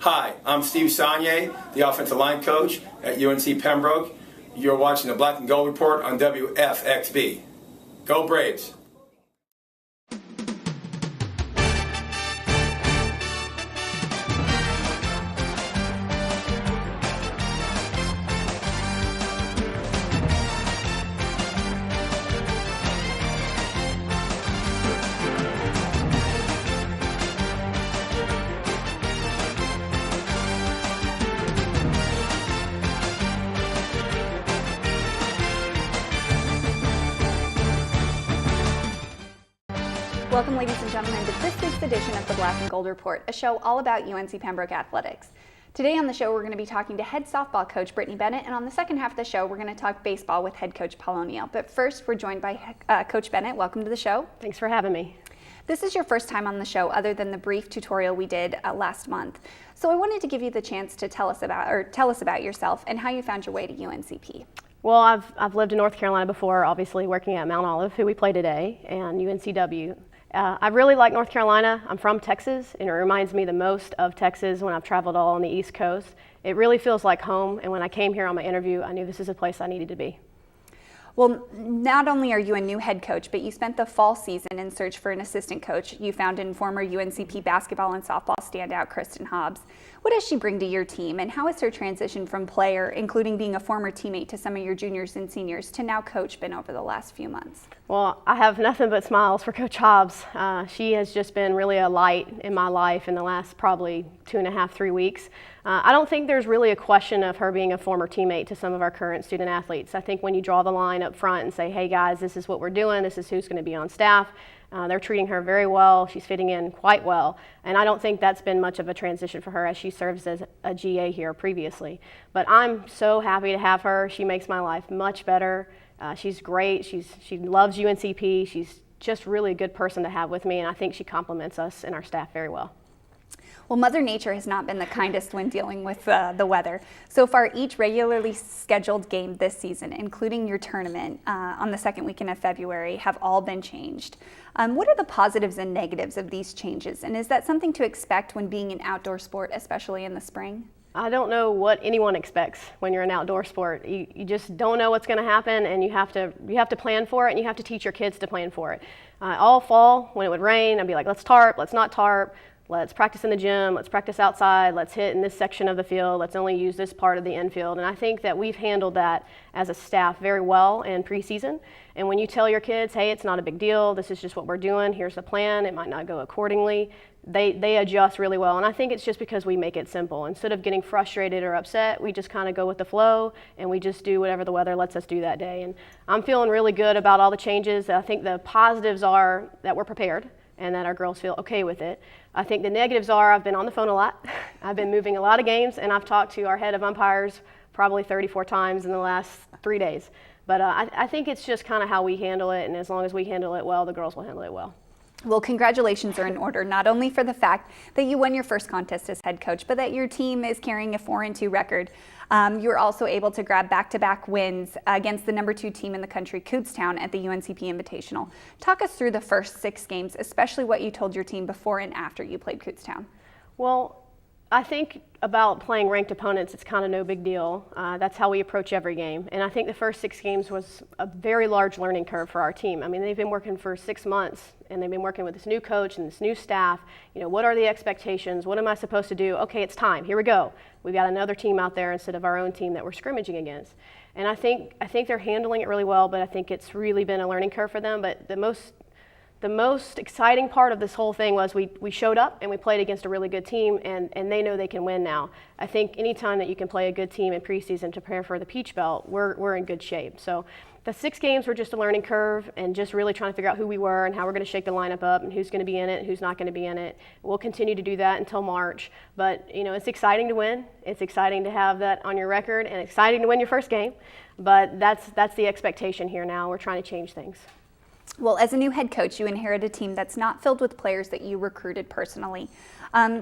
Hi, I'm Steve Saunier, the offensive line coach at UNC Pembroke. You're watching the Black and Gold Report on WFXB. Go Braves! Welcome, ladies and gentlemen, to this week's edition of the Black and Gold Report, a show all about UNC Pembroke athletics. Today on the show, we're going to be talking to head softball coach Brittany Bennett, and on the second half of the show, we're going to talk baseball with head coach Paul O'Neill. But first, we're joined by Coach Bennett. Welcome to the show. Thanks for having me. This is your first time on the show, other than the brief tutorial we did last month. So I wanted to give you the chance to tell us about yourself and how you found your way to UNCP. Well, I've lived in North Carolina before, obviously working at Mount Olive, who we play today, and UNCW. I really like North Carolina. I'm from Texas, and it reminds me the most of Texas when I've traveled all on the East Coast. It really feels like home, and when I came here on my interview, I knew this is a place I needed to be. Well, not only are you a new head coach, but you spent the fall season in search for an assistant coach. You found in former UNCP basketball and softball standout Kristen Hobbs. What does she bring to your team, and how has her transition from player, including being a former teammate to some of your juniors and seniors, to now coach been over the last few months? Well, I have nothing but smiles for Coach Hobbs. She has just been really a light in my life in the last probably 2.5, 3 weeks. I don't think there's really a question of her being a former teammate to some of our current student athletes. I think when you draw the line up front and say, hey guys, this is what we're doing, this is who's going to be on staff, they're treating her very well, she's fitting in quite well, and I don't think that's been much of a transition for her as she serves as a GA here previously. But I'm so happy to have her. She makes my life much better. She's great, she loves UNCP, she's just really a good person to have with me, and I think she complements us and our staff very well. Well, Mother Nature has not been the kindest when dealing with the weather. So far, each regularly scheduled game this season, including your tournament on the second weekend of February, have all been changed. What are the positives and negatives of these changes? And is that something to expect when being an outdoor sport, especially in the spring? I don't know what anyone expects when you're an outdoor sport. You just don't know what's going to happen, and you have to plan for it, and you have to teach your kids to plan for it. All fall, when it would rain, I'd be like, let's tarp, let's not tarp. Let's practice in the gym, let's practice outside, let's hit in this section of the field, let's only use this part of the infield. And I think that we've handled that as a staff very well in preseason. And when you tell your kids, hey, it's not a big deal, this is just what we're doing, here's the plan, it might not go accordingly, they adjust really well. And I think it's just because we make it simple. Instead of getting frustrated or upset, we just kind of go with the flow and we just do whatever the weather lets us do that day. And I'm feeling really good about all the changes. I think the positives are that we're prepared and that our girls feel okay with it. I think the negatives are I've been on the phone a lot. I've been moving a lot of games, and I've talked to our head of umpires probably 34 times in the last 3 days. But I think it's just kind of how we handle it, and as long as we handle it well, the girls will handle it well. Well, congratulations are in order, not only for the fact that you won your first contest as head coach, but that your team is carrying a 4-2 record. You were also able to grab back-to-back wins against the number 2 team in the country, Kutztown, at the UNCP Invitational. Talk us through the first 6 games, especially what you told your team before and after you played Kutztown. Well, I think about playing ranked opponents, it's kind of no big deal. That's how we approach every game. And I think the first 6 games was a very large learning curve for our team. I mean, they've been working for 6 months, and they've been working with this new coach and this new staff. You know, what are the expectations? What am I supposed to do? Okay, it's time. Here we go. We've got another team out there instead of our own team that we're scrimmaging against. And I think they're handling it really well, but I think it's really been a learning curve for them. But the most exciting part of this whole thing was we showed up and we played against a really good team, and they know they can win now. I think anytime that you can play a good team in preseason to prepare for the Peach Belt, we're in good shape. So the 6 games were just a learning curve and just really trying to figure out who we were and how we're going to shake the lineup up and who's going to be in it and who's not going to be in it. We'll continue to do that until March. But, you know, it's exciting to win. It's exciting to have that on your record and exciting to win your first game. But that's the expectation here now. We're trying to change things. Well, as a new head coach, you inherit a team that's not filled with players that you recruited personally.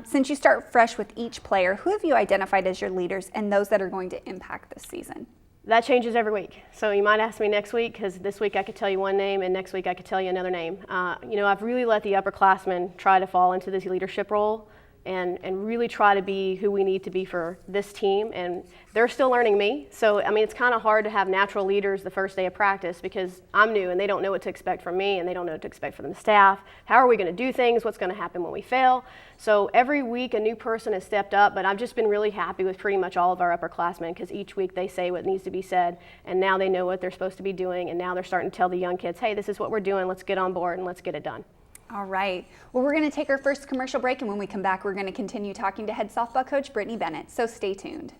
Since you start fresh with each player, who have you identified as your leaders and those that are going to impact this season? That changes every week. So you might ask me next week, because this week I could tell you one name and next week I could tell you another name. You know, I've really let the upperclassmen try to fall into this leadership role and really try to be who we need to be for this team. And they're still learning me. So, I mean, it's kind of hard to have natural leaders the first day of practice because I'm new and they don't know what to expect from me and they don't know what to expect from the staff. How are we going to do things? What's going to happen when we fail? So every week a new person has stepped up, but I've just been really happy with pretty much all of our upperclassmen because each week they say what needs to be said and now they know what they're supposed to be doing and now they're starting to tell the young kids, hey, this is what we're doing, let's get on board and let's get it done. All right. Well, we're going to take our first commercial break, and when we come back, we're going to continue talking to head softball coach Brittany Bennett. So stay tuned.